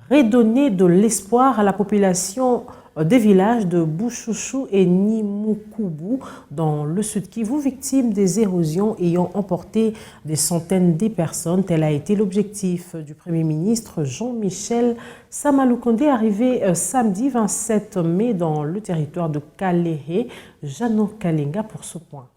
redonner de l'espoir à la population des villages de Bouchouchou et Nimukubu dans le Sud Kivu, victimes des érosions ayant emporté des centaines de personnes. Tel a été l'objectif du Premier ministre Jean-Michel Samaloukonde, arrivé samedi 27 mai dans le territoire de Kalehe. Jeannot Kalenga pour ce point.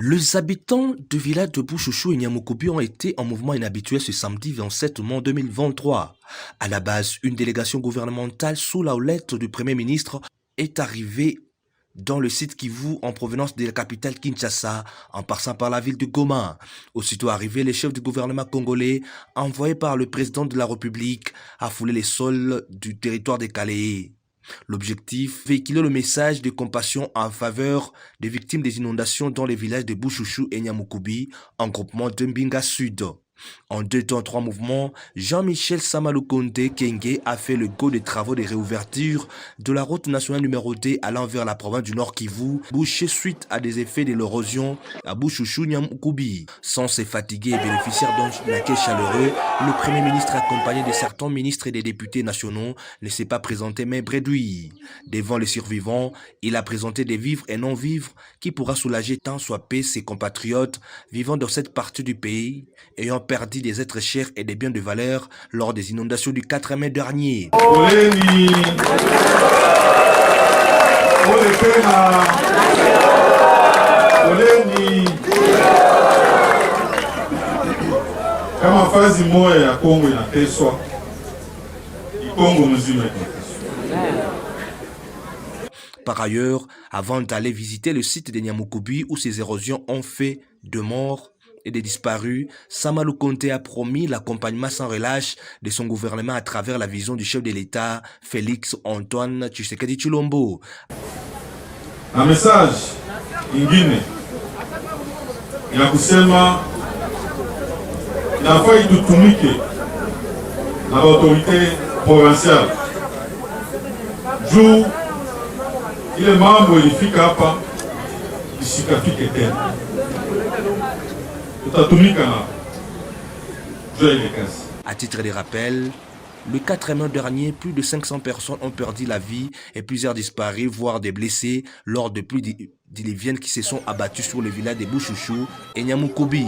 Les habitants du village de Bouchouchou et Niamukubi ont été en mouvement inhabituel ce samedi 27 mai 2023. À la base, une délégation gouvernementale sous la houlette du Premier ministre est arrivée dans le site Kivu en provenance de la capitale Kinshasa, en passant par la ville de Goma. Aussitôt arrivé, les chefs du gouvernement congolais, envoyés par le président de la République, a foulé les sols du territoire de Kalehe. L'objectif, véhiculer le message de compassion en faveur des victimes des inondations dans les villages de Bouchouchou et Niamukubi, en groupement de Mbinga Sud. En 2 temps 3 mouvements, Jean-Michel Samaloukonde Kenge a fait le go des travaux de réouverture de la route nationale numéro 2 allant vers la province du Nord Kivu, bouchée suite à des effets de l'érosion à Bouchouchou Niamukubi. Sans se fatiguer et bénéficiaire d'un accueil chaleureux, le Premier ministre accompagné de certains ministres et des députés nationaux ne s'est pas présenté mais réduit. Devant les survivants, il a présenté des vivres et non-vivres qui pourra soulager tant soit peu ses compatriotes vivant dans cette partie du pays ayant perdu des êtres chers et des biens de valeur lors des inondations du 4 mai dernier. Par ailleurs, avant d'aller visiter le site de Niamukubi où ces érosions ont fait de morts et des disparus, Samaloukonde a promis l'accompagnement sans relâche de son gouvernement à travers la vision du chef de l'État, Félix Antoine Tshisekedi Tshilombo. Un message ingine ya kusema inafaa itutumike na autorité provinciale juu ile mambo ilifika hapa isikafike tena. À titre de rappel, le 4 mai dernier, plus de 500 personnes ont perdu la vie et plusieurs disparus, voire des blessés, lors de pluies diluviennes qui se sont abattues sur le village de Bouchouchou et Niamukubi.